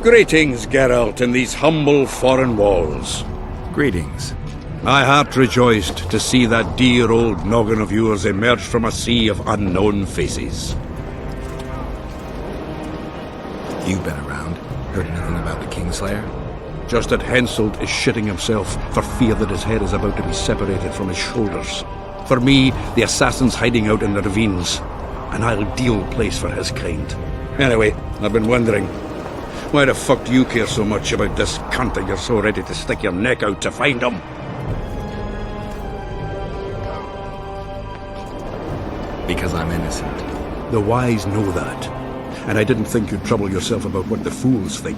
Greetings, Geralt, in these humble foreign walls. Greetings. My heart rejoiced to see that dear old noggin of yours emerge from a sea of unknown faces. You've been around. Heard anything about the Kingslayer? Just that Henselt is shitting himself for fear that his head is about to be separated from his shoulders. For me, the assassin's hiding out in the ravines. An ideal place for his kind. Anyway, I've been wondering, why the fuck do you care so much about this cunt that you're so ready to stick your neck out to find him? Because I'm innocent. The wise know that. And I didn't think you'd trouble yourself about what the fools think.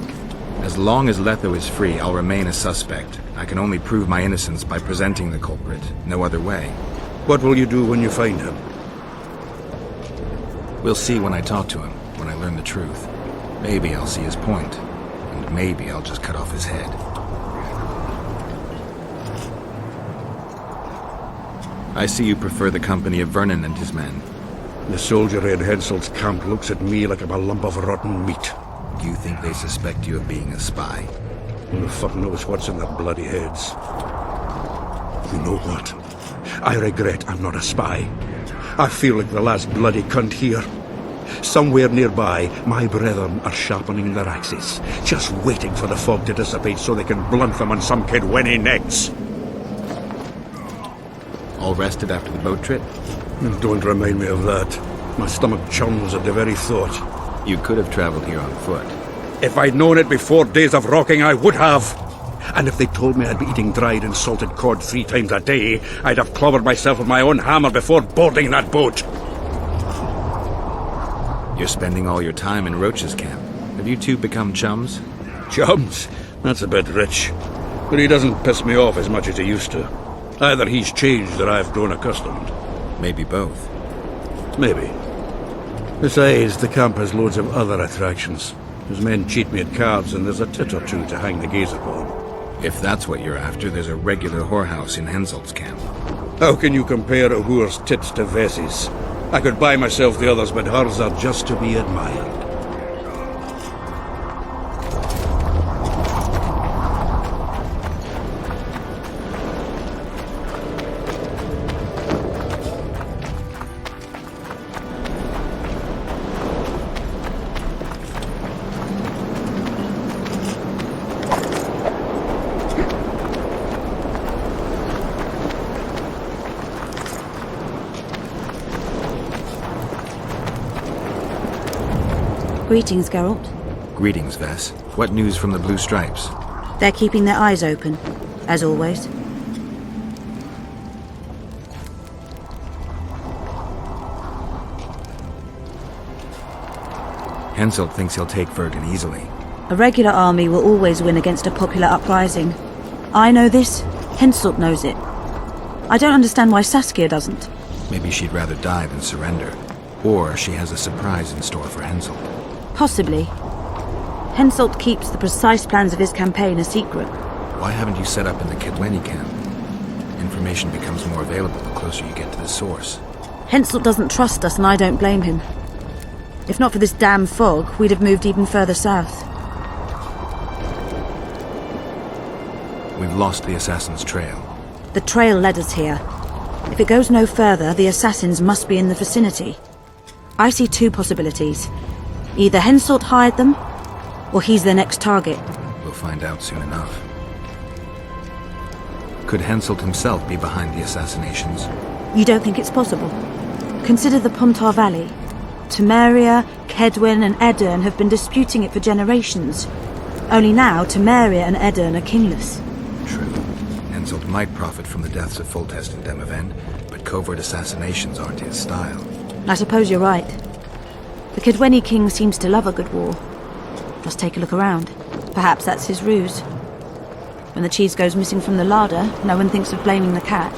As long as Letho is free, I'll remain a suspect. I can only prove my innocence by presenting the culprit. No other way. What will you do when you find him? We'll see when I talk to him, when I learn the truth. Maybe I'll see his point, and maybe I'll just cut off his head. I see you prefer the company of Vernon and his men. The soldiery in Henselt's camp looks at me like I'm a lump of rotten meat. You think they suspect you of being a spy? Who the fuck knows what's in their bloody heads? You know what? I regret I'm not a spy. I feel like the last bloody cunt here. Somewhere nearby, my brethren are sharpening their axes, just waiting for the fog to dissipate so they can blunt them on some kid when he necks. All rested after the boat trip? Don't remind me of that. My stomach churns at the very thought. You could have traveled here on foot. If I'd known it before days of rocking, I would have. And if they told me I'd be eating dried and salted cod 3 times a day, I'd have clobbered myself with my own hammer before boarding that boat. You're spending all your time in Roach's camp. Have you two become chums? Chums? That's a bit rich. But he doesn't piss me off as much as he used to. Either he's changed or I've grown accustomed. Maybe both. Maybe. Besides, the camp has loads of other attractions. His men cheat me at cards, and there's a tit or two to hang the gaze upon. If that's what you're after, there's a regular whorehouse in Henselt's camp. How can you compare a whore's tits to Vessi's? I could buy myself the others, but hers are just to be admired. Greetings, Geralt. Greetings, Vess. What news from the Blue Stripes? They're keeping their eyes open, as always. Henselt thinks he'll take Vergen easily. A regular army will always win against a popular uprising. I know this, Henselt knows it. I don't understand why Saskia doesn't. Maybe she'd rather die than surrender. Or she has a surprise in store for Henselt. Possibly. Henselt keeps the precise plans of his campaign a secret. Why haven't you set up in the Kedweni camp? Information becomes more available the closer you get to the source. Henselt doesn't trust us and I don't blame him. If not for this damn fog, we'd have moved even further south. We've lost the assassin's trail. The trail led us here. If it goes no further, the assassins must be in the vicinity. I see two possibilities. Either Henselt hired them, or he's their next target. We'll find out soon enough. Could Henselt himself be behind the assassinations? You don't think it's possible? Consider the Pontar Valley. Temeria, Kedwen and Edirn have been disputing it for generations. Only now, Temeria and Edirn are kingless. True. Henselt might profit from the deaths of Foltest and Demaven, but covert assassinations aren't his style. I suppose you're right. The Kedweni king seems to love a good war. Just take a look around. Perhaps that's his ruse. When the cheese goes missing from the larder, no one thinks of blaming the cat.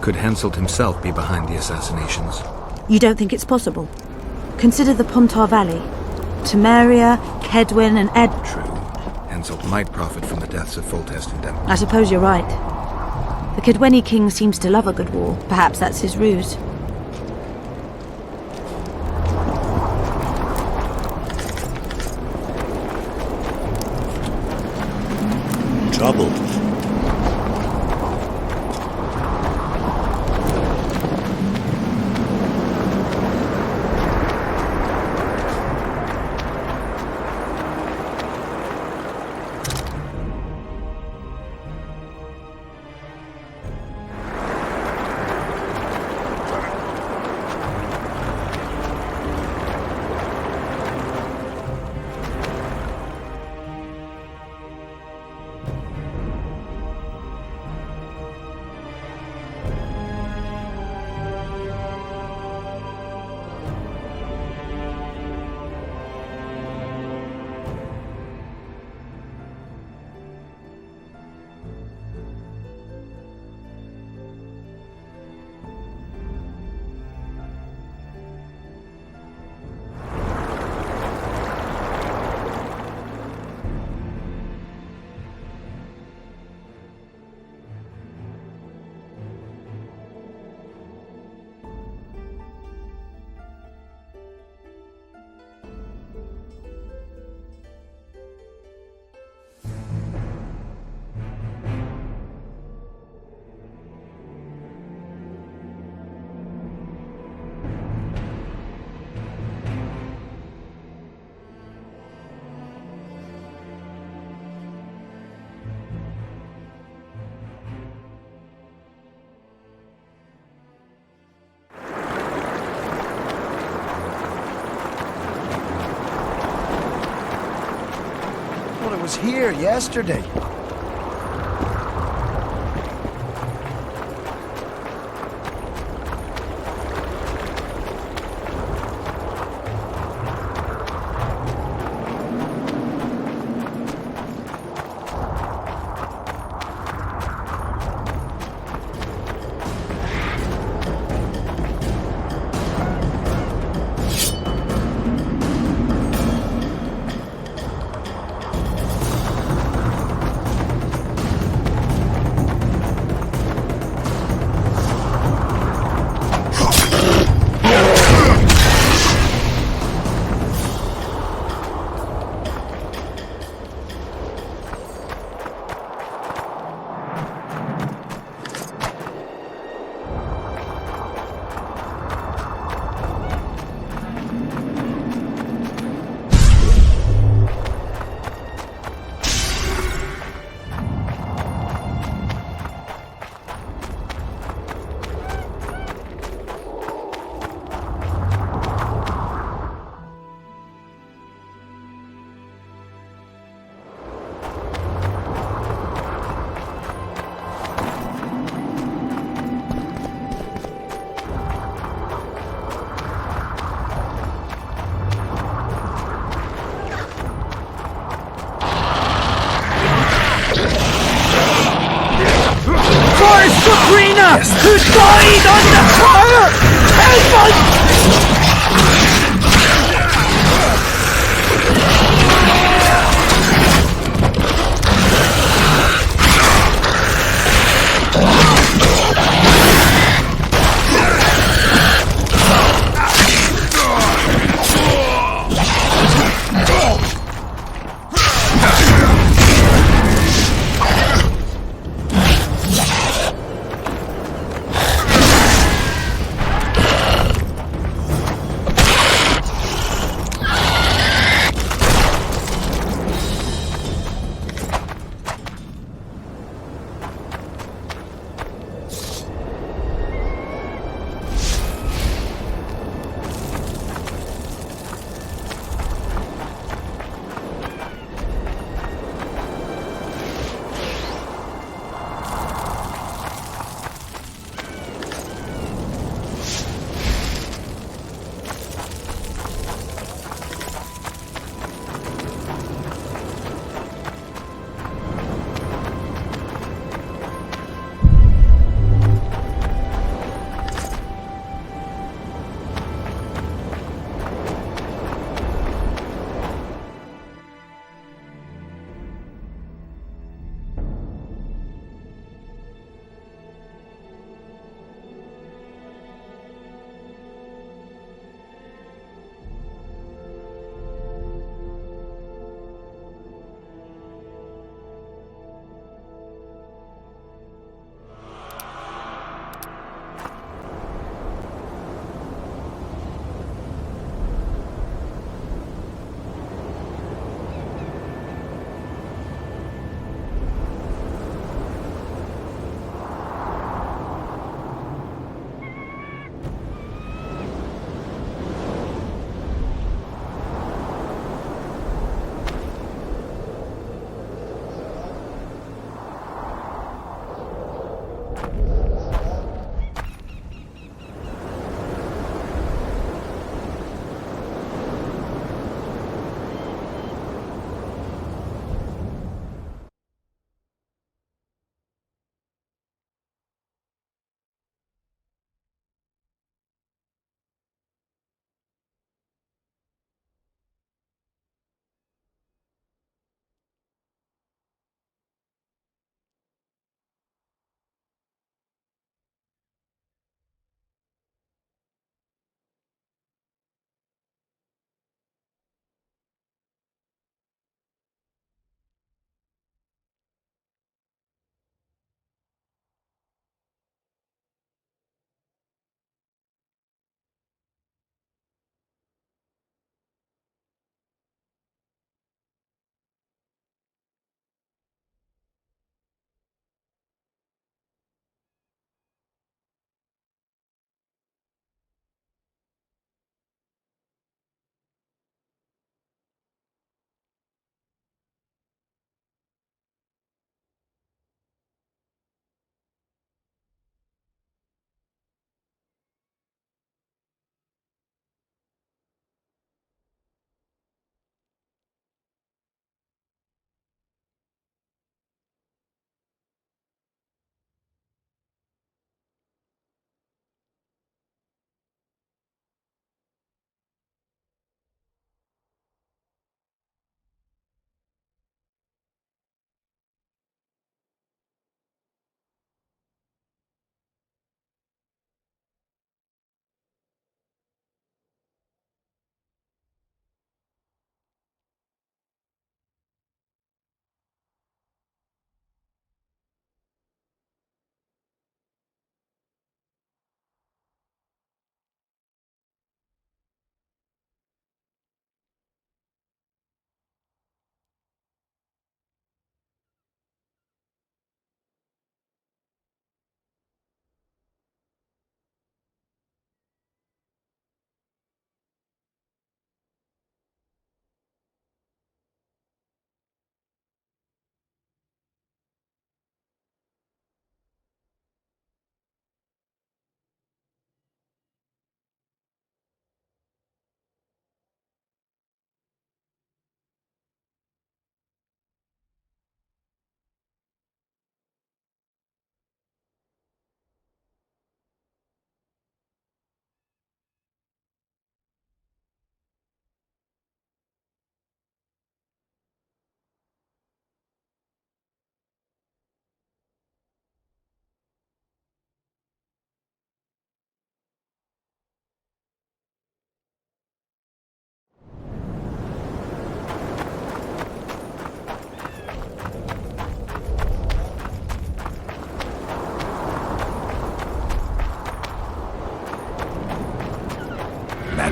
Could Henselt himself be behind the assassinations? You don't think it's possible? Consider the Pontar Valley. Temeria, Kedwen and True. Henselt might profit from the deaths of Foltest and Demaven. I suppose you're right. The Kedweni king seems to love a good war. Perhaps that's his ruse. Trouble. Was here yesterday. Sabrina! Who died under fire! Help us!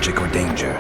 magic or danger.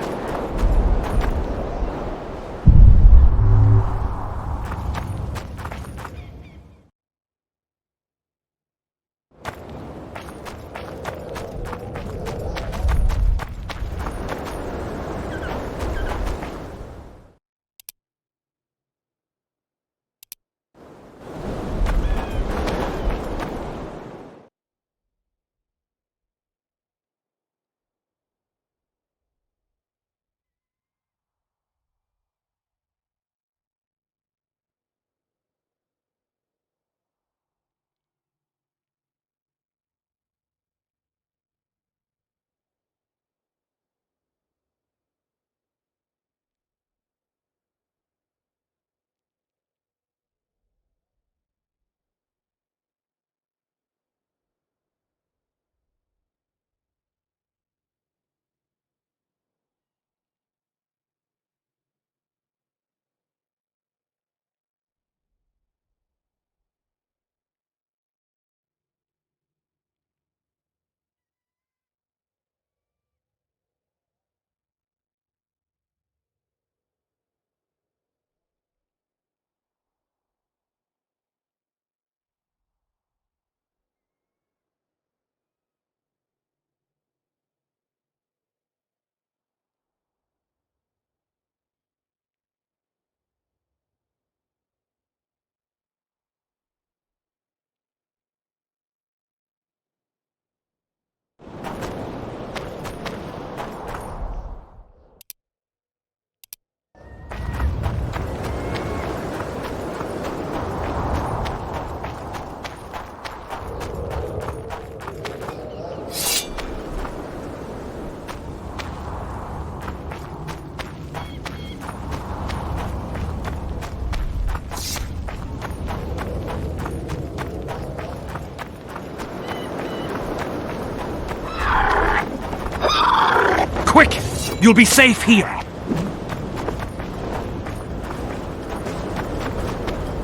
Quick! You'll be safe here!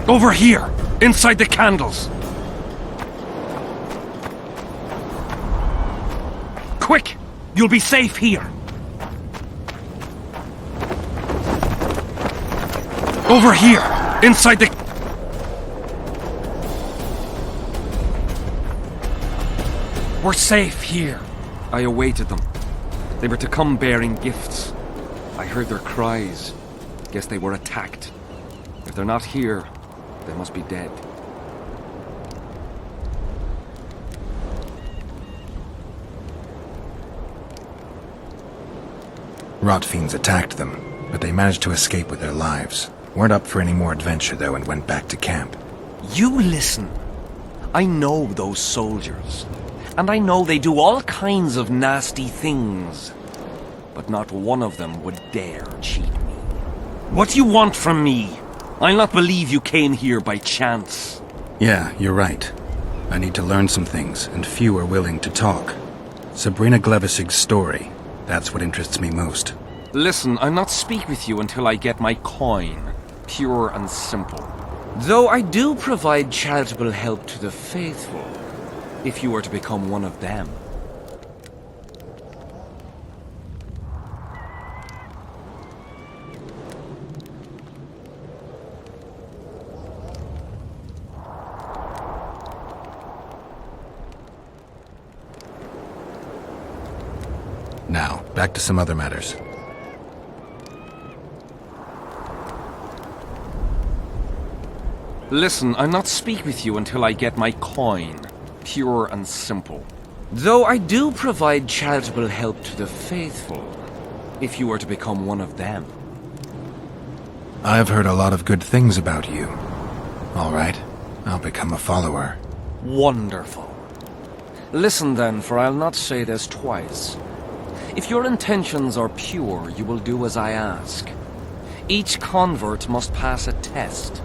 Over here! Inside the candles! Quick! You'll be safe here! Over here! Inside the... We're safe here. I awaited them. They were to come bearing gifts. I heard their cries. Guess they were attacked. If they're not here, they must be dead. Rot fiends attacked them, but they managed to escape with their lives. Weren't up for any more adventure, though, and went back to camp. You listen. I know those soldiers. And I know they do all kinds of nasty things. But not one of them would dare cheat me. What do you want from me? I'll not believe you came here by chance. Yeah, you're right. I need to learn some things, and few are willing to talk. Sabrina Glevisig's story, that's what interests me most. Listen, I'll not speak with you until I get my coin. Pure and simple. Though I do provide charitable help to the faithful, if you were to become one of them. Now, back to some other matters. Listen, I'll not speak with you until I get my coin. Pure and simple. Though I do provide charitable help to the faithful, if you were to become one of them. I've heard a lot of good things about you. All right, I'll become a follower. Wonderful. Listen then, for I'll not say this twice. If your intentions are pure, you will do as I ask. Each convert must pass a test.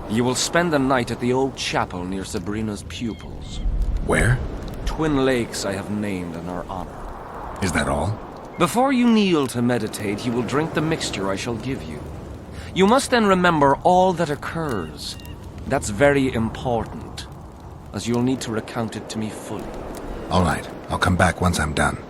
You will spend the night at the old chapel near Sabrina's pupils. Where? Twin lakes I have named in her honor. Is that all? Before you kneel to meditate, you will drink the mixture I shall give you. You must then remember all that occurs. That's very important, as you'll need to recount it to me fully. All right, I'll come back once I'm done.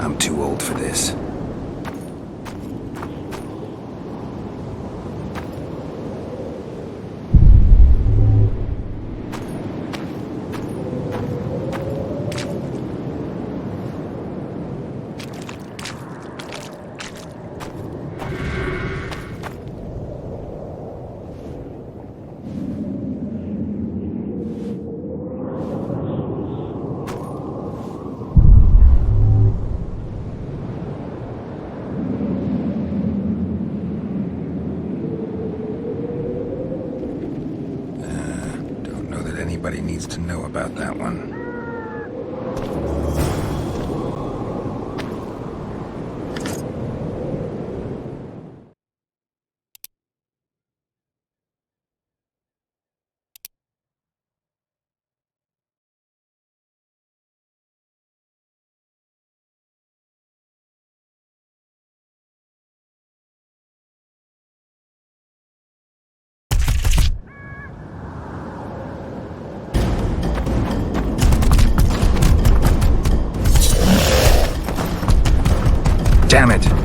I'm too old for this. Anybody needs to know about that one. Damn it!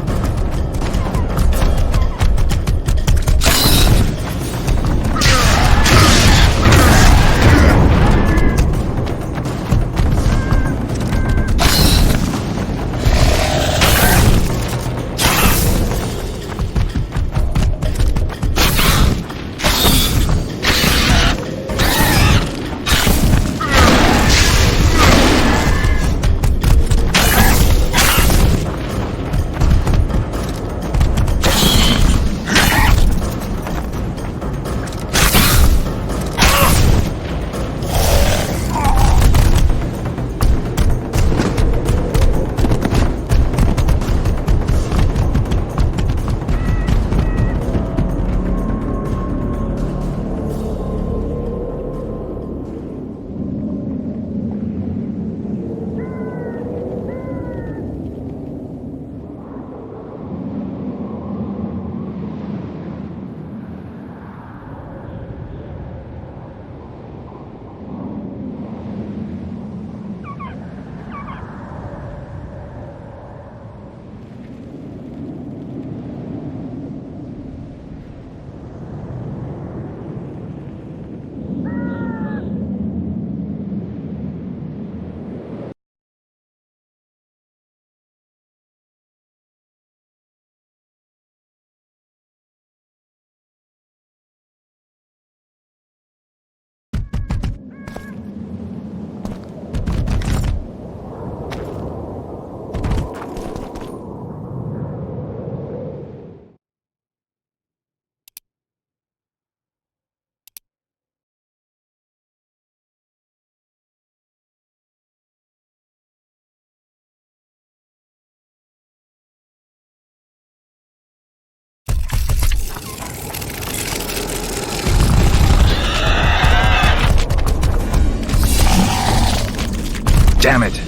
Damn it!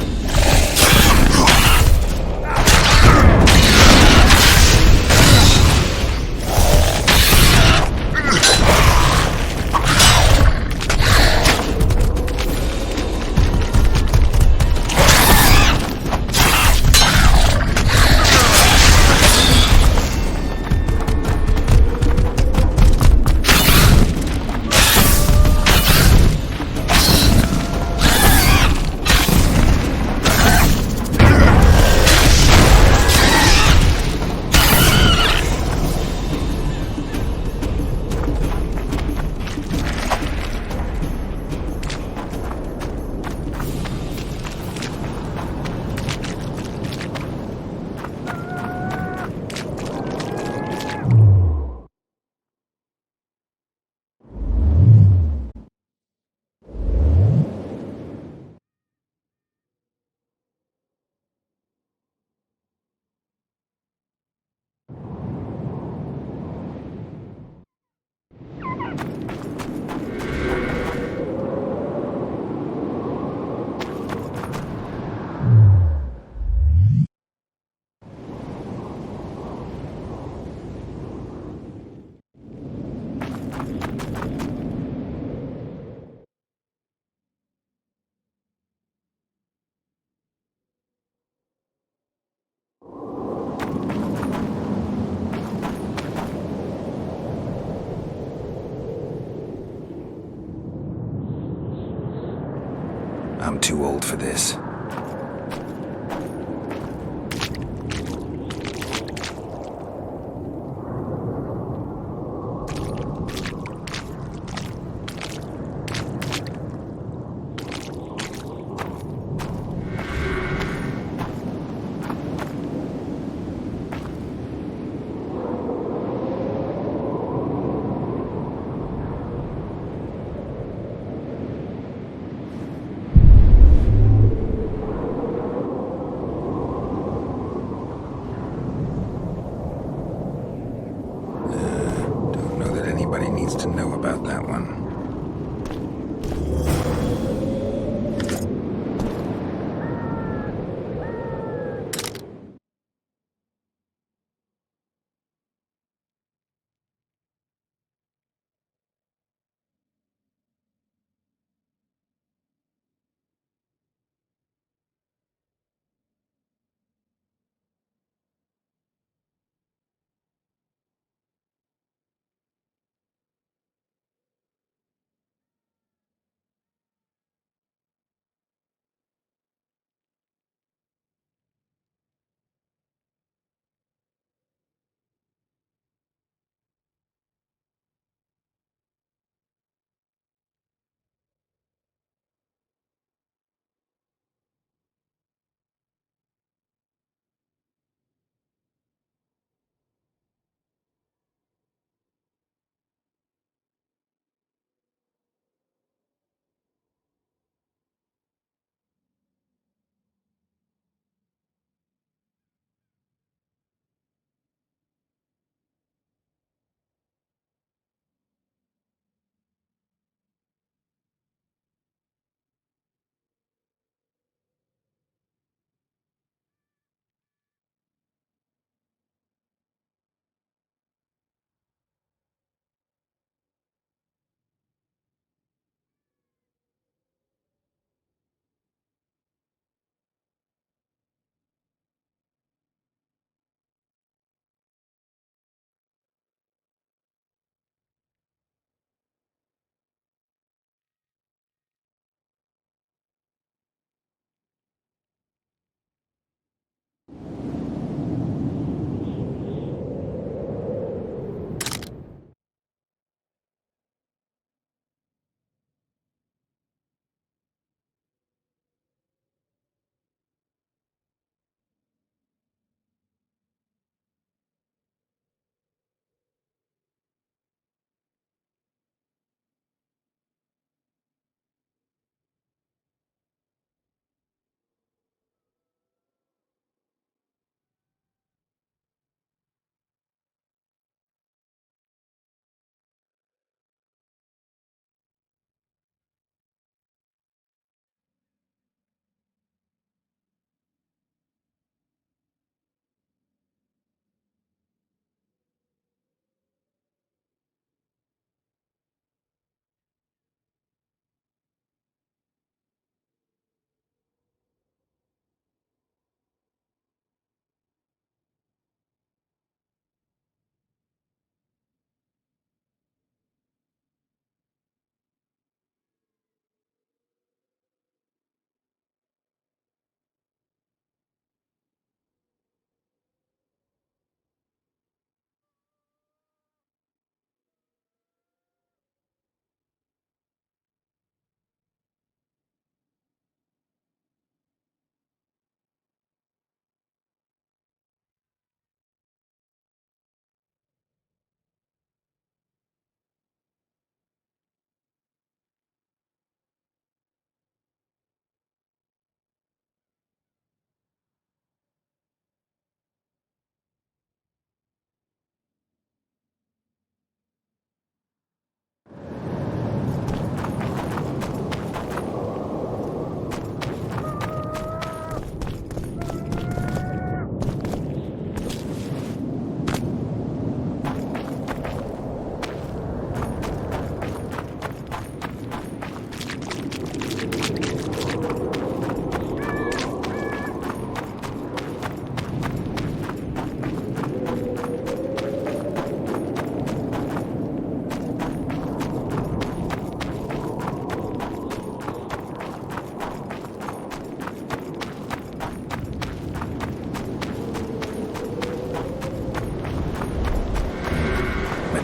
I'm too old for this. Don't know that anybody needs to know about that one.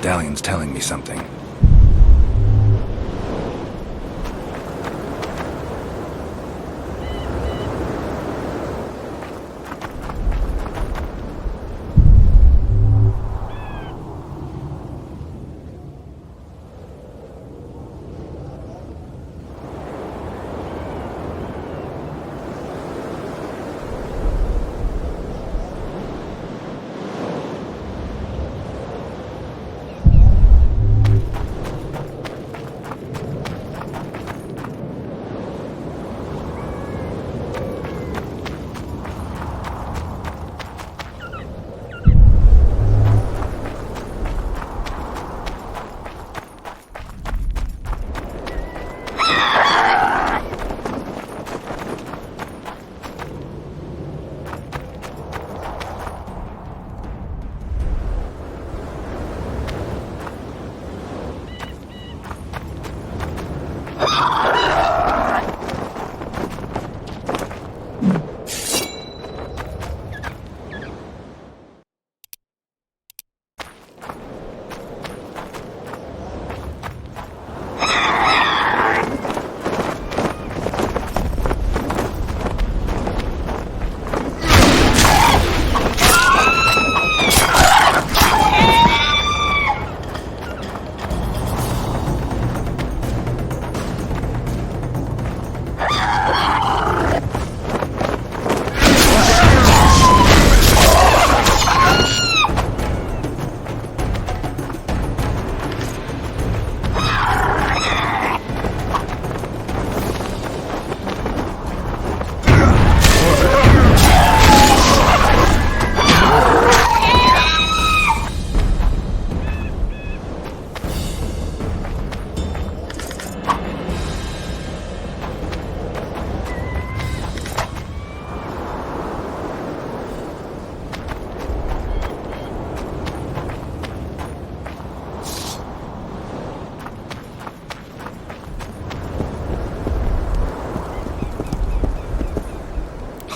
medallion's telling me something.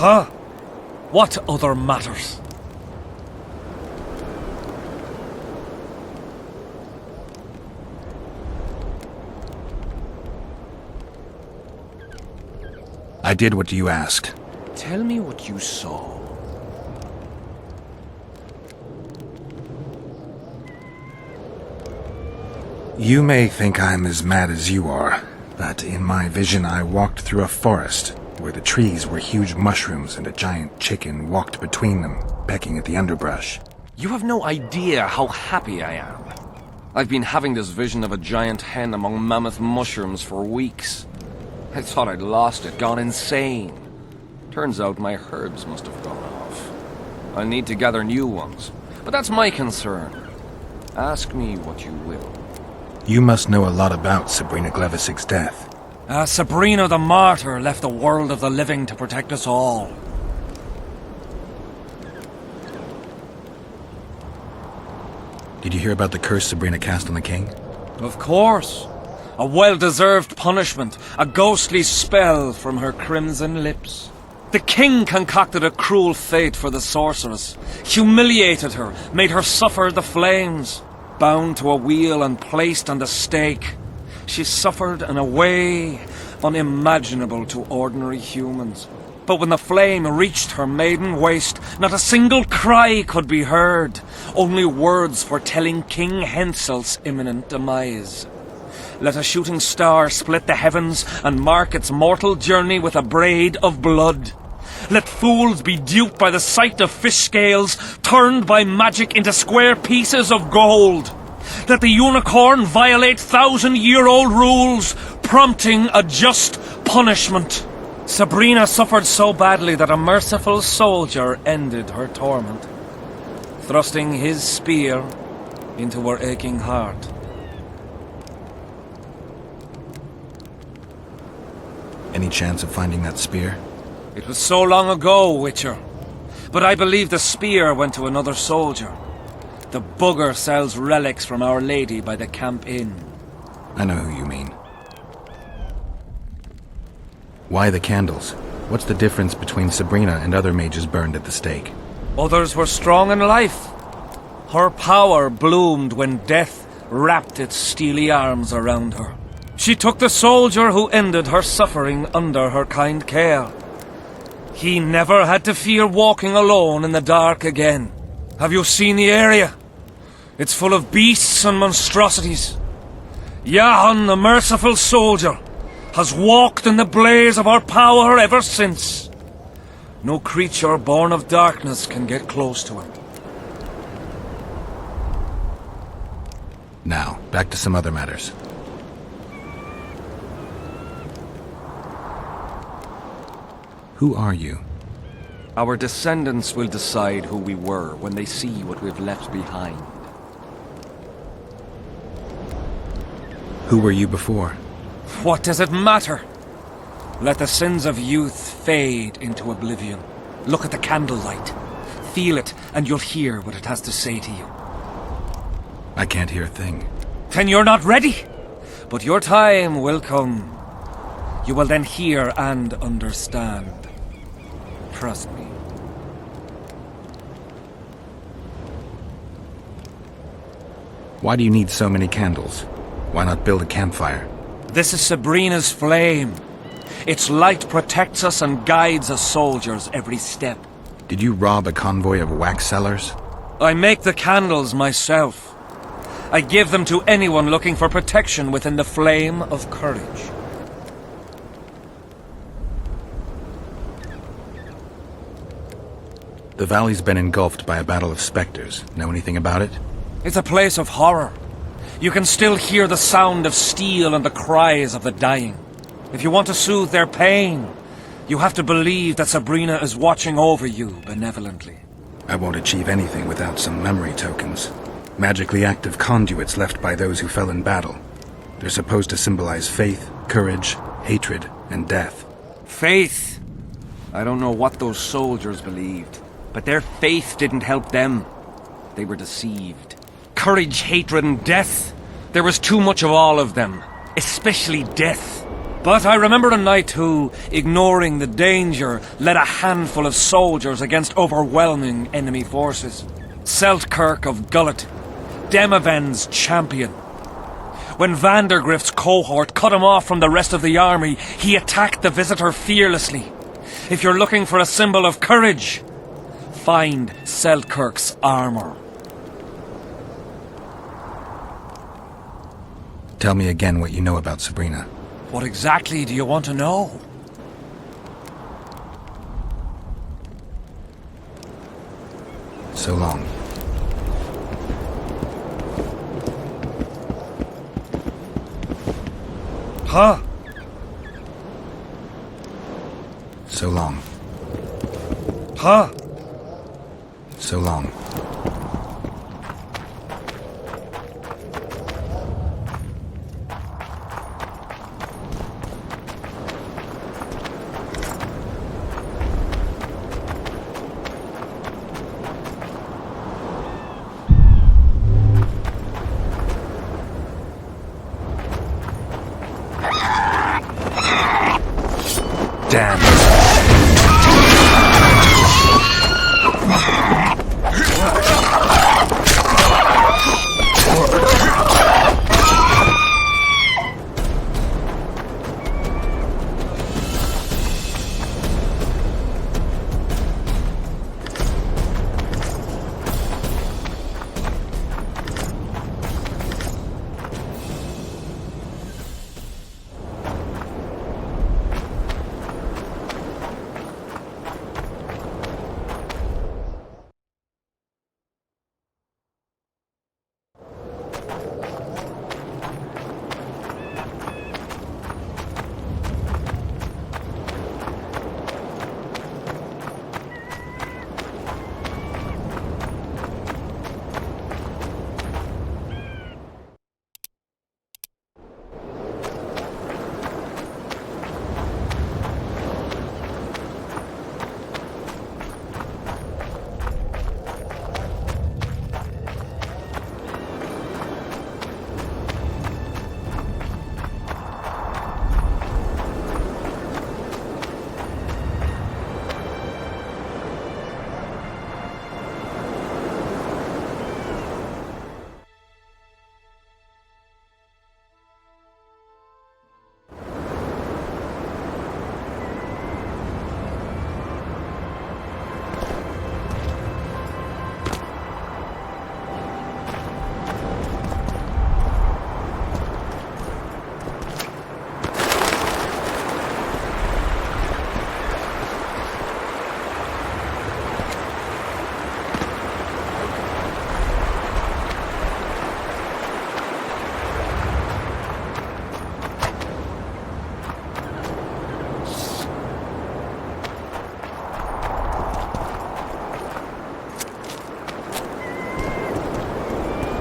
Huh? What other matters? I did what you asked. Tell me what you saw. You may think I'm as mad as you are, but in my vision I walked through a forest where the trees were huge mushrooms and a giant chicken walked between them, pecking at the underbrush. You have no idea how happy I am. I've been having this vision of a giant hen among mammoth mushrooms for weeks. I thought I'd lost it, gone insane. Turns out my herbs must have gone off. I'll need to gather new ones, but that's my concern. Ask me what you will. You must know a lot about Sabrina Glevisig's death. Sabrina the Martyr left the world of the living to protect us all. Did you hear about the curse Sabrina cast on the king? Of course. A well-deserved punishment, a ghostly spell from her crimson lips. The king concocted a cruel fate for the sorceress, humiliated her, made her suffer the flames. Bound to a wheel and placed on the stake, she suffered in a way unimaginable to ordinary humans. But when the flame reached her maiden waist, not a single cry could be heard, only words foretelling King Hensel's imminent demise. Let a shooting star split the heavens and mark its mortal journey with a braid of blood. Let fools be duped by the sight of fish scales, turned by magic into square pieces of gold. Let the unicorn violate 1,000-year-old rules, prompting a just punishment. Sabrina suffered so badly that a merciful soldier ended her torment, thrusting his spear into her aching heart. Any chance of finding that spear? It was so long ago, Witcher. But I believe the spear went to another soldier. The bugger sells relics from Our Lady by the Camp Inn. I know who you mean. Why the candles? What's the difference between Sabrina and other mages burned at the stake? Others were strong in life. Her power bloomed when death wrapped its steely arms around her. She took the soldier who ended her suffering under her kind care. He never had to fear walking alone in the dark again. Have you seen the area? It's full of beasts and monstrosities. Jahan, the merciful soldier, has walked in the blaze of our power ever since. No creature born of darkness can get close to him. Now, back to some other matters. Who are you? Our descendants will decide who we were when they see what we've left behind. Who were you before? What does it matter? Let the sins of youth fade into oblivion. Look at the candlelight. Feel it, and you'll hear what it has to say to you. I can't hear a thing. Then you're not ready. But your time will come. You will then hear and understand. Trust me. Why do you need so many candles? Why not build a campfire? This is Sabrina's flame. Its light protects us and guides us soldiers every step. Did you rob a convoy of wax sellers? I make the candles myself. I give them to anyone looking for protection within the flame of courage. The valley's been engulfed by a battle of specters. Know anything about it? It's a place of horror. You can still hear the sound of steel and the cries of the dying. If you want to soothe their pain, you have to believe that Sabrina is watching over you benevolently. I won't achieve anything without some memory tokens. Magically active conduits left by those who fell in battle. They're supposed to symbolize faith, courage, hatred, and death. Faith. I don't know what those soldiers believed, but their faith didn't help them. They were deceived. Courage, hatred, and death. There was too much of all of them, especially death. But I remember a knight who, ignoring the danger, led a handful of soldiers against overwhelming enemy forces. Seltkirk of Gullet, Demaven's champion. When Vandergrift's cohort cut him off from the rest of the army, he attacked the visitor fearlessly. If you're looking for a symbol of courage, find Seltkirk's armor. Tell me again what you know about Sabrina. What exactly do you want to know? So long. Huh? So long. Huh? So long. Damn.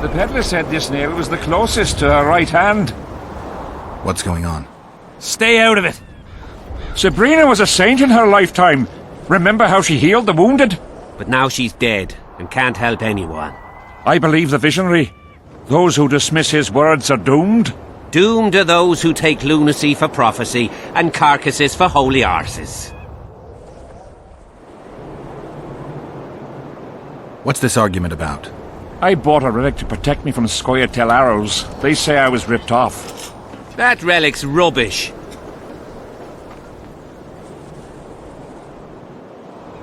The peddler said this nail was the closest to her right hand. What's going on? Stay out of it. Sabrina was a saint in her lifetime. Remember how she healed the wounded? But now she's dead and can't help anyone. I believe the visionary. Those who dismiss his words are doomed. Doomed are those who take lunacy for prophecy and carcasses for holy arses. What's this argument about? I bought a relic to protect me from Scoia'tael arrows. They say I was ripped off. That relic's rubbish.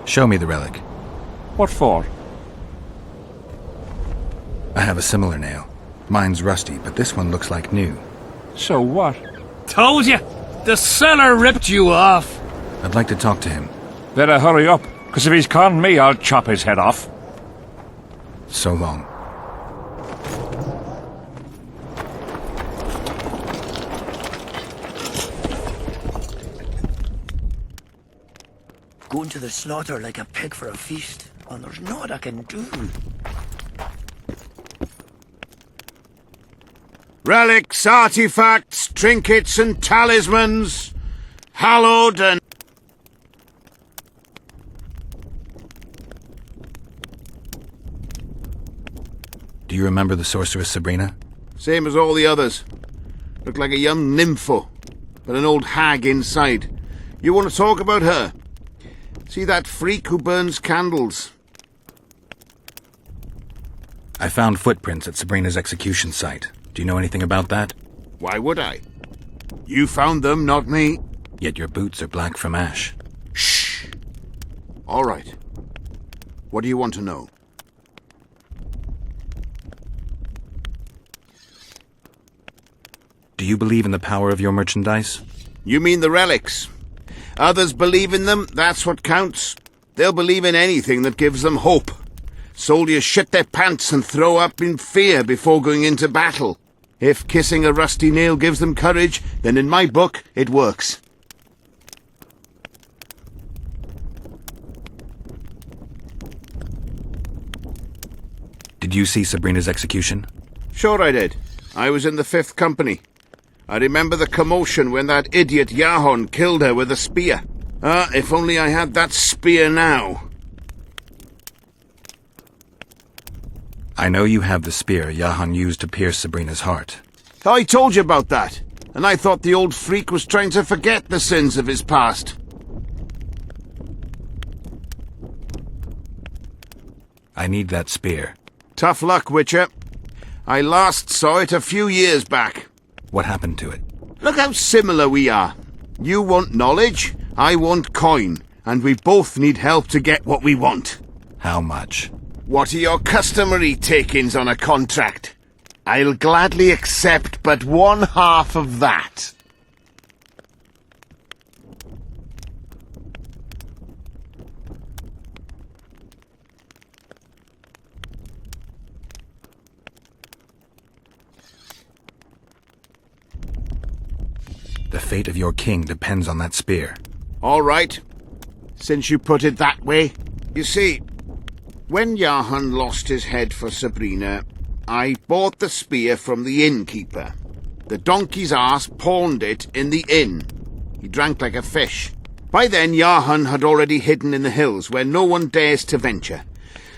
Show me the relic. What for? I have a similar nail. Mine's rusty, but this one looks like new. So what? Told you! The seller ripped you off! I'd like to talk to him. Better hurry up, because if he's conned me, I'll chop his head off. So long. Going to the slaughter like a pig for a feast, and there's naught I can do. Relics, artifacts, trinkets and talismans, hallowed and... Do you remember the sorceress Sabrina? Same as all the others. Looked like a young nympho, but an old hag inside. You want to talk about her? See that freak who burns candles? I found footprints at Sabrina's execution site. Do you know anything about that? Why would I? You found them, not me. Yet your boots are black from ash. Shh. All right. What do you want to know? Do you believe in the power of your merchandise? You mean the relics? Others believe in them, that's what counts. They'll believe in anything that gives them hope. Soldiers shit their pants and throw up in fear before going into battle. If kissing a rusty nail gives them courage, then in my book, it works. Did you see Sabrina's execution? Sure I did. I was in the 5th Company. I remember the commotion when that idiot Yahon killed her with a spear. If only I had that spear now. I know you have the spear Yahon used to pierce Sabrina's heart. I told you about that, and I thought the old freak was trying to forget the sins of his past. I need that spear. Tough luck, Witcher. I last saw it a few years back. What happened to it? Look how similar we are. You want knowledge, I want coin, and we both need help to get what we want. How much? What are your customary takings on a contract? I'll gladly accept but 1/2 of that. The fate of your king depends on that spear. All right, since you put it that way. You see, when Yahon lost his head for Sabrina, I bought the spear from the innkeeper. The donkey's ass pawned it in the inn. He drank like a fish. By then, Yahon had already hidden in the hills, where no one dares to venture.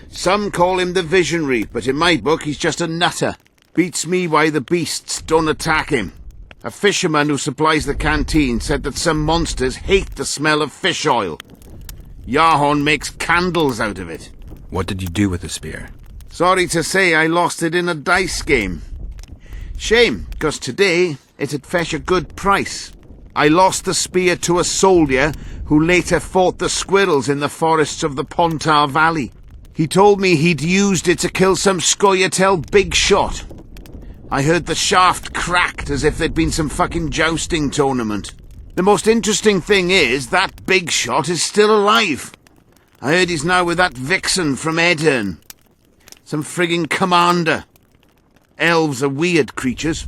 Some call him the visionary, but in my book he's just a nutter. Beats me why the beasts don't attack him. A fisherman who supplies the canteen said that some monsters hate the smell of fish oil. Yahon makes candles out of it. What did you do with the spear? Sorry to say I lost it in a dice game. Shame, 'cause today it'd fetch a good price. I lost the spear to a soldier who later fought the squirrels in the forests of the Pontar Valley. He told me he'd used it to kill some Scoia'tael big shot. I heard the shaft cracked as if there'd been some fucking jousting tournament. The most interesting thing is that big shot is still alive. I heard he's now with that vixen from Ehereum. Some frigging commander. Elves are weird creatures.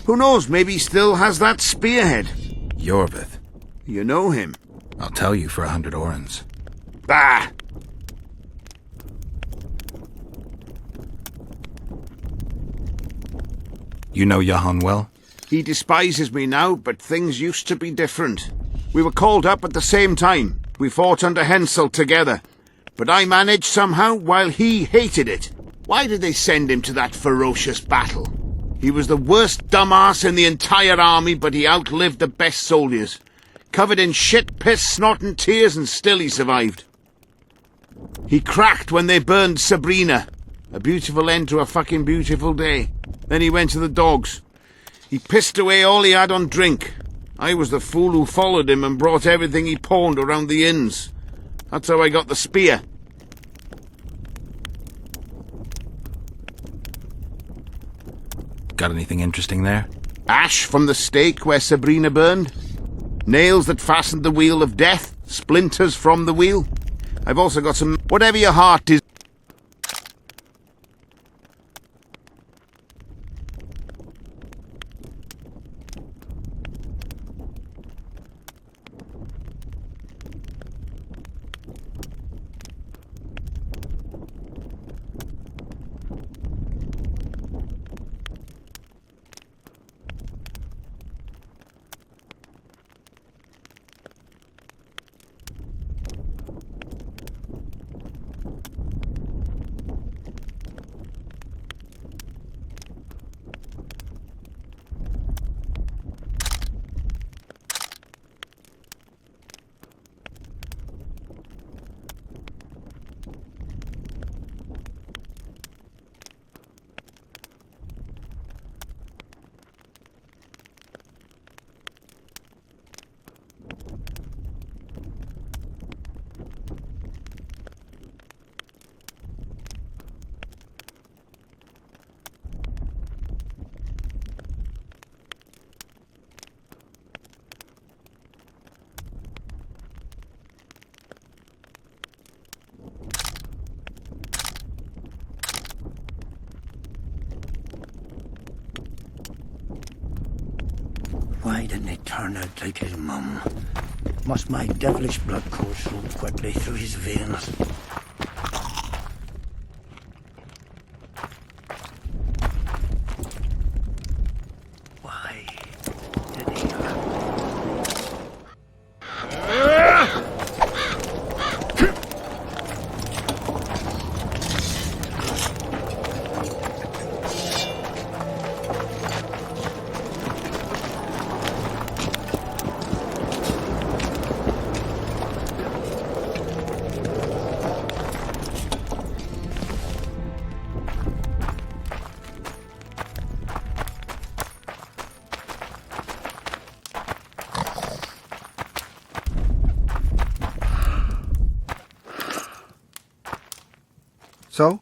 Who knows, maybe he still has that spearhead. Yorvith. You know him. I'll tell you for 100 orens. Bah! You know Johann well? He despises me now, but things used to be different. We were called up at the same time. We fought under Hensel together. But I managed somehow, while he hated it. Why did they send him to that ferocious battle? He was the worst dumbass in the entire army, but he outlived the best soldiers. Covered in shit, piss, snot and tears, and still he survived. He cracked when they burned Sabrina. A beautiful end to a fucking beautiful day. Then he went to the dogs. He pissed away all he had on drink. I was the fool who followed him and brought everything he pawned around the inns. That's how I got the spear. Got anything interesting there? Ash from the stake where Sabrina burned. Nails that fastened the wheel of death. Splinters from the wheel. I've also got some... whatever your heart is... Why didn't he turn out like his mum? Must my devilish blood course so quickly through his veins? Why did he... So?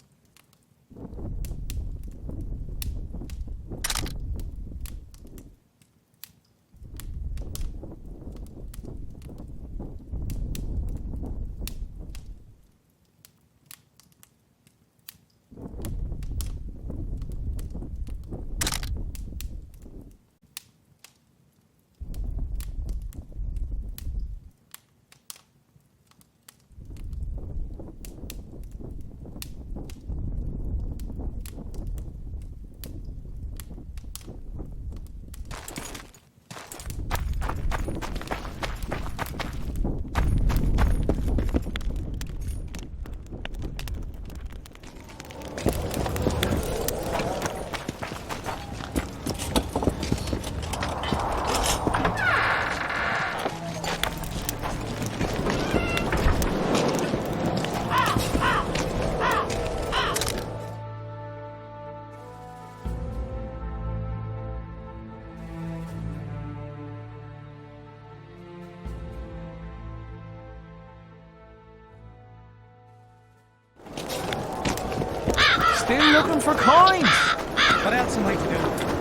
Still looking for coins. What else am I to do?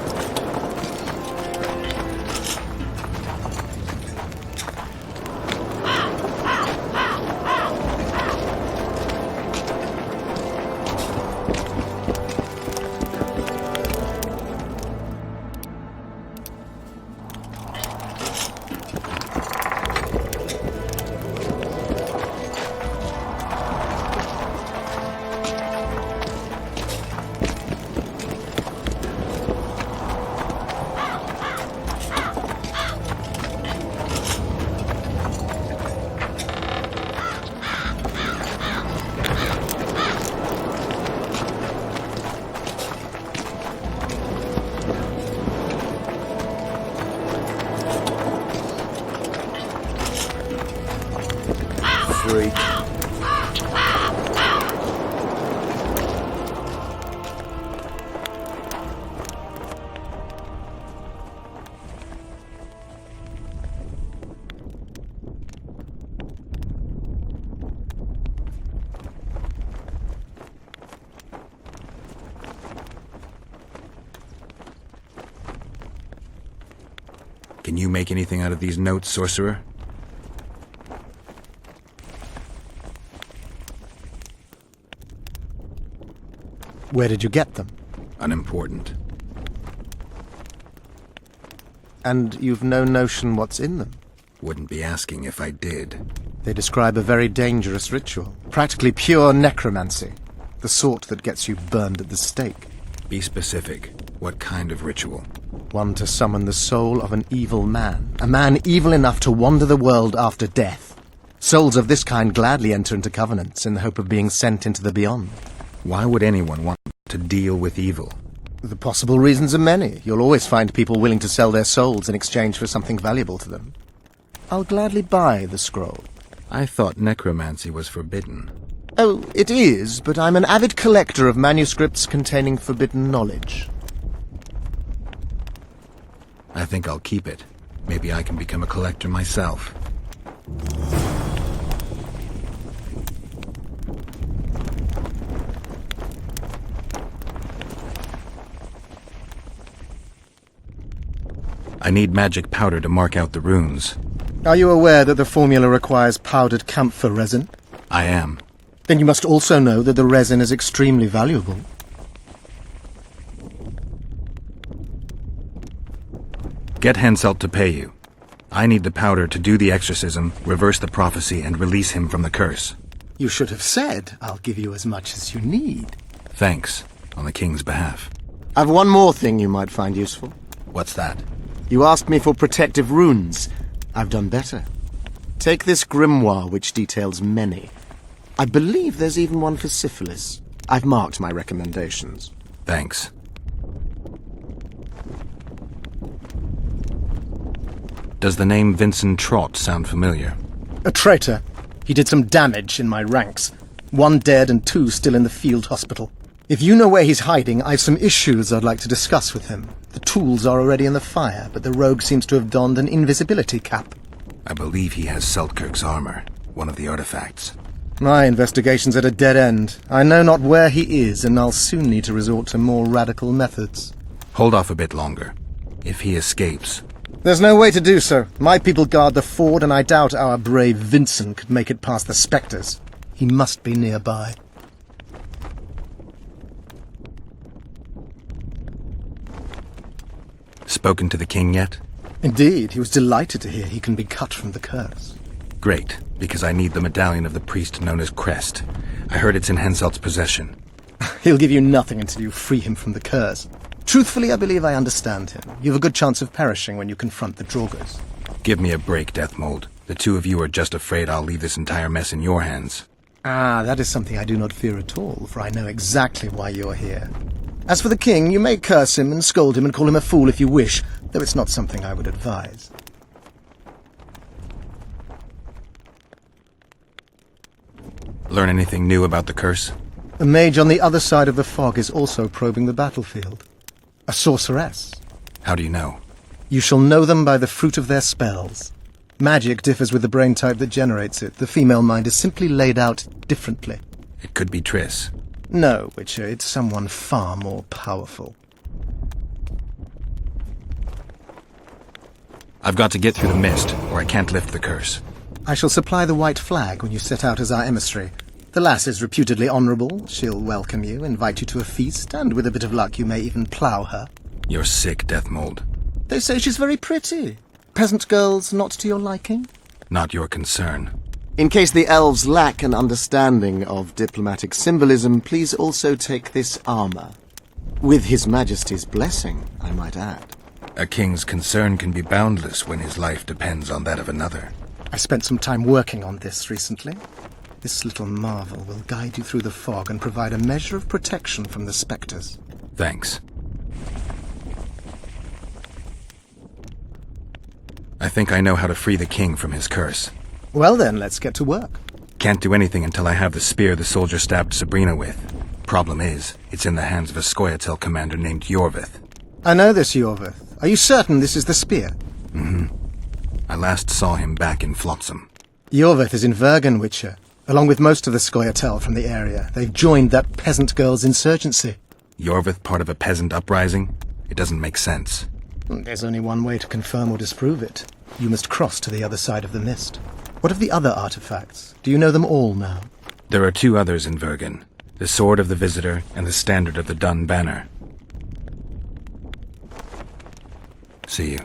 Can you make anything out of these notes, sorcerer? Where did you get them? Unimportant. And you've no notion what's in them? Wouldn't be asking if I did. They describe a very dangerous ritual. Practically pure necromancy. The sort that gets you burned at the stake. Be specific. What kind of ritual? One to summon the soul of an evil man. A man evil enough to wander the world after death. Souls of this kind gladly enter into covenants in the hope of being sent into the beyond. Why would anyone want to deal with evil? The possible reasons are many. You'll always find people willing to sell their souls in exchange for something valuable to them. I'll gladly buy the scroll. I thought necromancy was forbidden. Oh, it is, but I'm an avid collector of manuscripts containing forbidden knowledge. I think I'll keep it. Maybe I can become a collector myself. I need magic powder to mark out the runes. Are you aware that the formula requires powdered camphor resin? I am. Then you must also know that the resin is extremely valuable. Get Henselt to pay you. I need the powder to do the exorcism, reverse the prophecy, and release him from the curse. You should have said, I'll give you as much as you need. Thanks, on the king's behalf. I've one more thing you might find useful. What's that? You asked me for protective runes. I've done better. Take this grimoire, which details many. I believe there's even one for syphilis. I've marked my recommendations. Thanks. Does the name Vincent Trott sound familiar? A traitor. He did some damage in my ranks. 1 dead and 2 still in the field hospital. If you know where he's hiding, I've some issues I'd like to discuss with him. The tools are already in the fire, but the rogue seems to have donned an invisibility cap. I believe he has Seltkirk's armor, one of the artifacts. My investigation's at a dead end. I know not where he is, and I'll soon need to resort to more radical methods. Hold off a bit longer. If he escapes... There's no way to do so. My people guard the ford, and I doubt our brave Vincent could make it past the spectres. He must be nearby. Spoken to the king yet? Indeed, he was delighted to hear he can be cut from the curse. Great, because I need the medallion of the priest known as Crest. I heard it's in Henselt's possession. He'll give you nothing until you free him from the curse. Truthfully, I believe I understand him. You have a good chance of perishing when you confront the Draugrs. Give me a break, Deathmold. The two of you are just afraid I'll leave this entire mess in your hands. Ah, that is something I do not fear at all, for I know exactly why you're here. As for the king, you may curse him and scold him and call him a fool if you wish, though it's not something I would advise. Learn anything new about the curse? A mage on the other side of the fog is also probing the battlefield. A sorceress. How do you know? You shall know them by the fruit of their spells. Magic differs with the brain type that generates it. The female mind is simply laid out differently. It could be Triss. No, Witcher, it's someone far more powerful. I've got to get through the mist, or I can't lift the curse. I shall supply the white flag when you set out as our emissary. The lass is reputedly honourable. She'll welcome you, invite you to a feast, and with a bit of luck you may even plough her. You're sick, Deathmold. They say she's very pretty. Peasant girls not to your liking? Not your concern. In case the elves lack an understanding of diplomatic symbolism, please also take this armour. With His Majesty's blessing, I might add. A king's concern can be boundless when his life depends on that of another. I spent some time working on this recently. This little marvel will guide you through the fog and provide a measure of protection from the spectres. Thanks. I think I know how to free the king from his curse. Well then, let's get to work. Can't do anything until I have the spear the soldier stabbed Sabrina with. Problem is, it's in the hands of a Scoia'tael commander named Yorvith. I know this Yorvith. Are you certain this is the spear? Mm-hmm. I last saw him back in Flotsam. Yorvith is in Vergen, Witcher, along with most of the Scoia'tael from the area. They've joined that peasant girl's insurgency. Yorvith part of a peasant uprising? It doesn't make sense. There's only one way to confirm or disprove it. You must cross to the other side of the mist. What of the other artifacts? Do you know them all now? There are 2 others in Vergen. The Sword of the Visitor and the Standard of the Dun Banner. See you.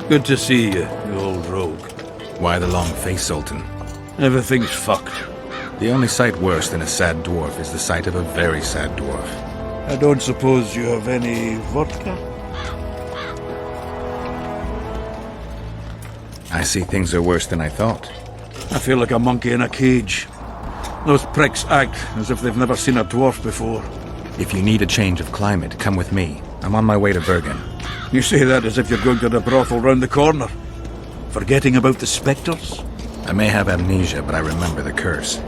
Good to see you, you old rogue. Why the long face, Sultan? Everything's fucked. The only sight worse than a sad dwarf is the sight of a very sad dwarf. I don't suppose you have any vodka? I see things are worse than I thought. I feel like a monkey in a cage. Those pricks act as if they've never seen a dwarf before. If you need a change of climate, come with me. I'm on my way to Vergen. You say that as if you're going to the brothel round the corner. Forgetting about the spectres? I may have amnesia, but I remember the curse.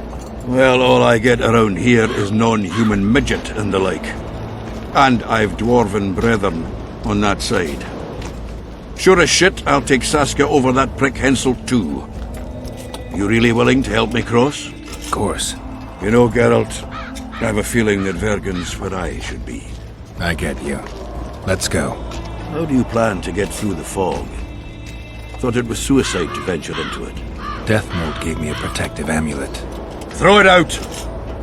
Well, all I get around here is non-human midget and the like. And I've dwarven brethren on that side. Sure as shit, I'll take Saskia over that prick Hensel too. You really willing to help me cross? Of course. You know, Geralt, I have a feeling that Vergen's where I should be. I get you. Let's go. How do you plan to get through the fog? Thought it was suicide to venture into it. Death Note gave me a protective amulet. Throw it out!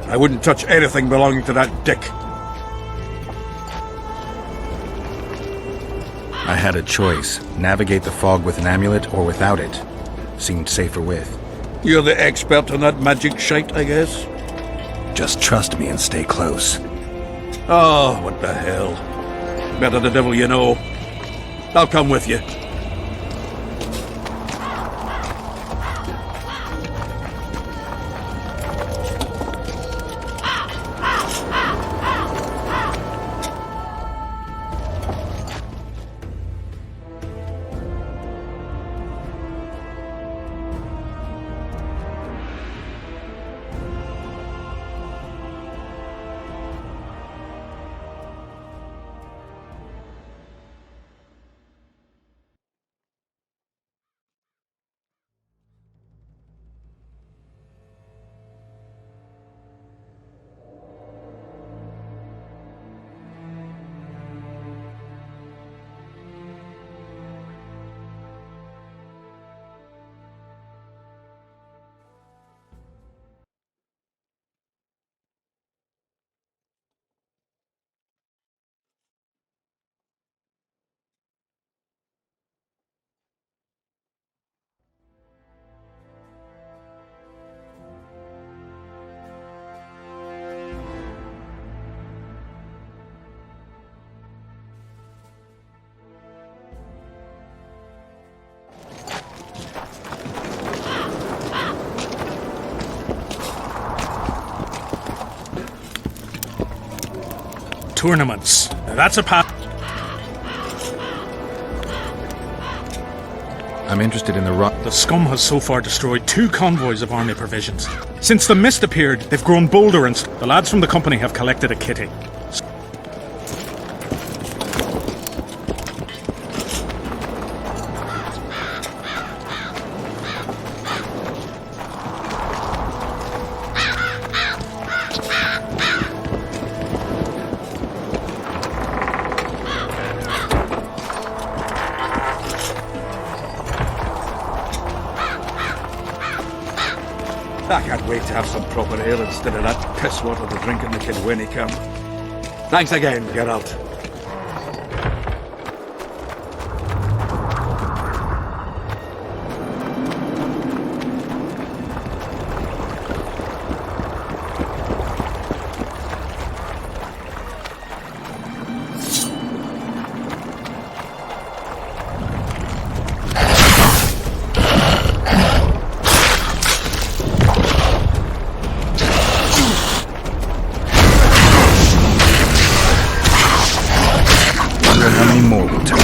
I wouldn't touch anything belonging to that dick. I had a choice. Navigate the fog with an amulet or without it. Seemed safer with. You're the expert on that magic shite, I guess? Just trust me and stay close. Oh, what the hell. Better the devil you know. I'll come with you. tournaments. Now that's a path. I'm interested in the rock. The scum has so far destroyed 2 convoys of army provisions. Since the mist appeared, they've grown bolder and the lads from the company have collected a kitty. I can't wait to have some proper ale instead of that piss water to drink in the Kidwenny camp. Thanks again, Geralt. How many more will take?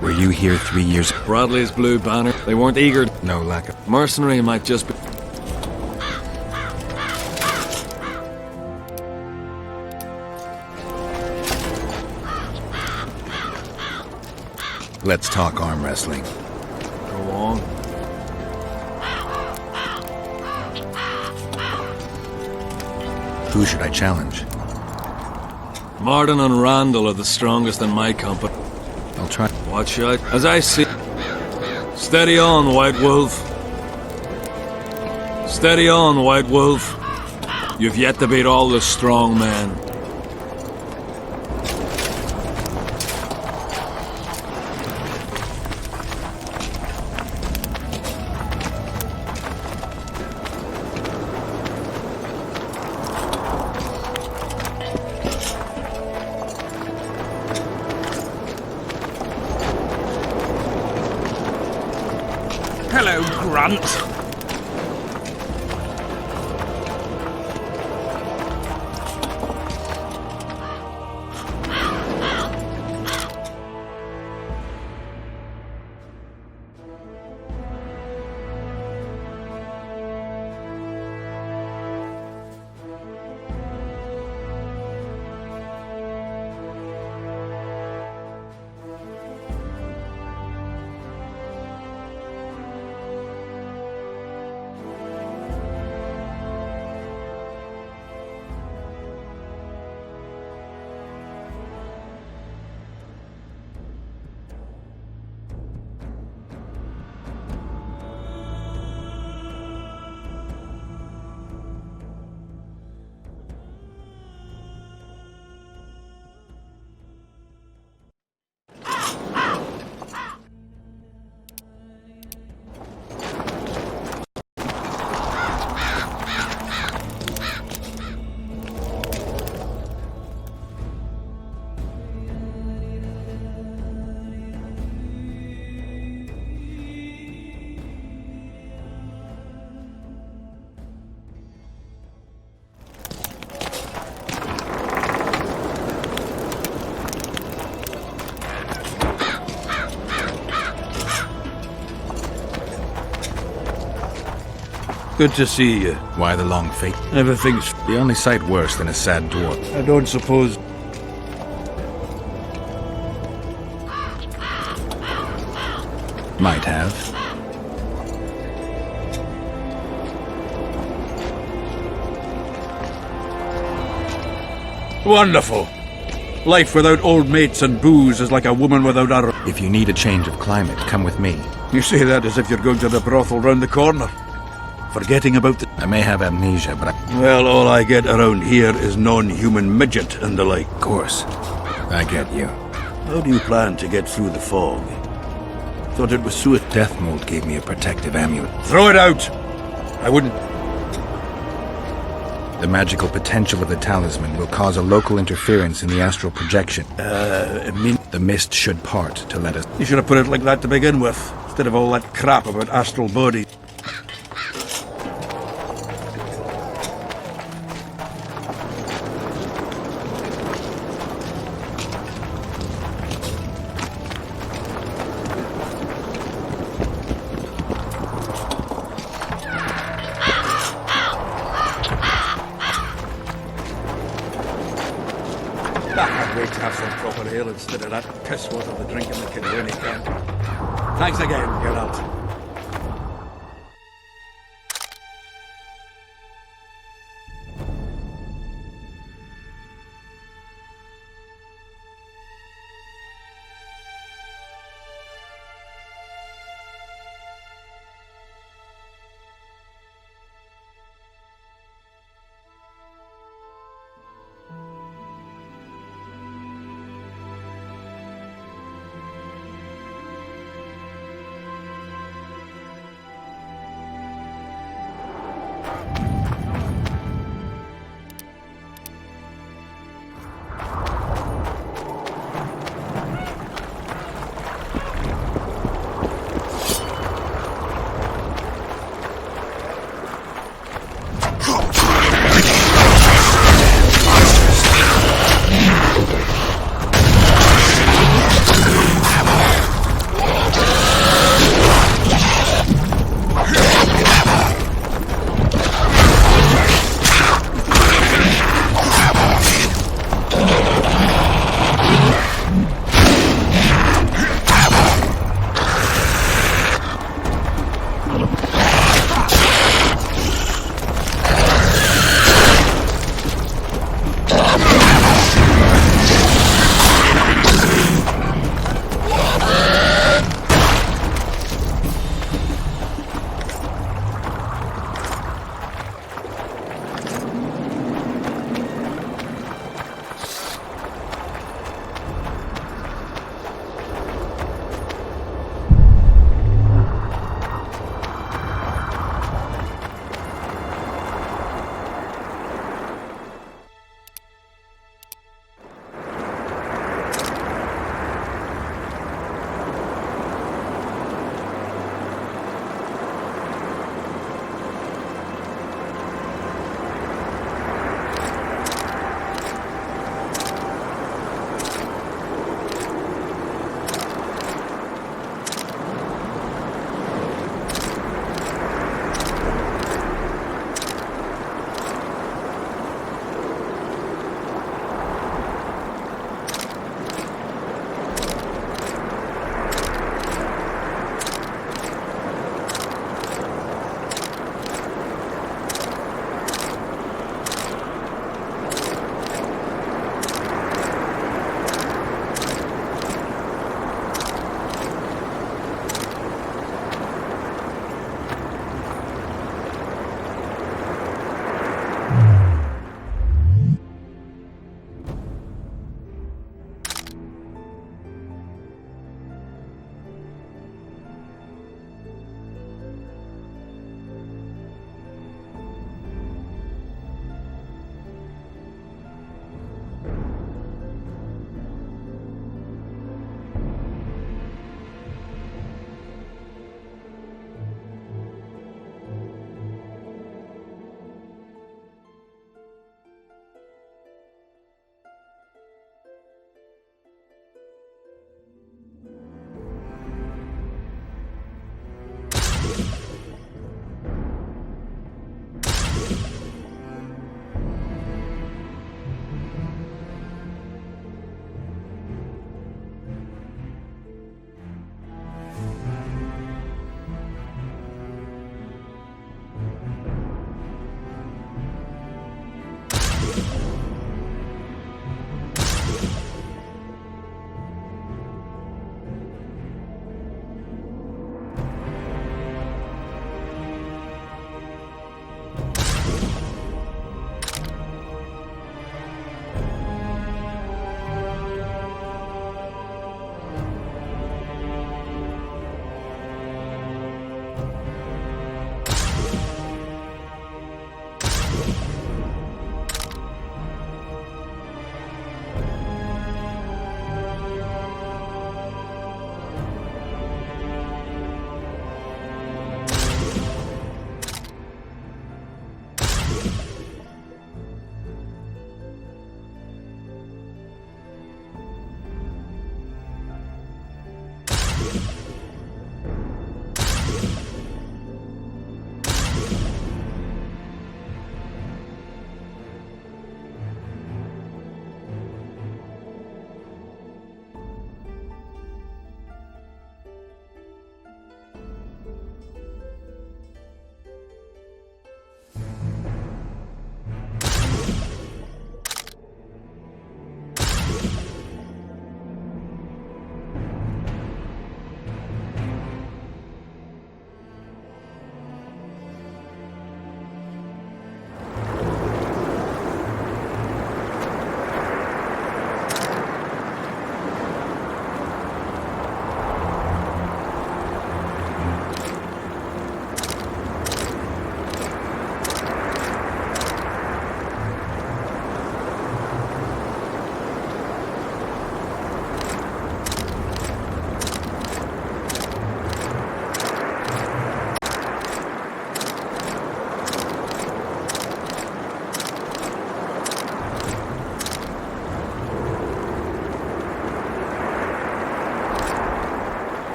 Were you here 3 years? Bradley's blue banner. They weren't eager. No lack of... Mercenary might just be... Let's talk arm wrestling. Go on. Who should I challenge? Martin and Randall are the strongest in my company. I'll try. Watch out. As I see... Steady on, White Wolf. Steady on, White Wolf. You've yet to beat all the strong men. Hello, Grunt. Good to see you. Why the long fate? Everything's... The only sight worse than a sad dwarf. I don't suppose... Might have. Wonderful. Life without old mates and booze is like a woman without a... If you need a change of climate, come with me. You say that as if you're going to the brothel round the corner. Forgetting about the... I may have amnesia, but Well, all I get around here is non-human midget and the like. of course, I get you. How do you plan to get through the fog? Thought it was suicide. Death mold gave me a protective amulet. Throw it out! I wouldn't... The magical potential of the talisman will cause a local interference in the astral projection. The mist should part to let us... You should have put it like that to begin with, instead of all that crap about astral bodies. I'd wait to have some proper ale instead of that piss water the drinking the kid when he can. Thanks again, Geralt.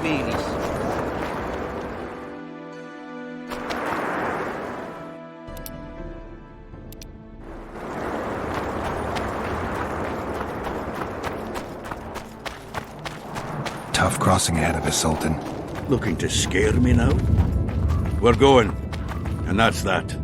wheels. Tough crossing ahead of us, Sultan. Looking to scare me now? We're going, and that's that.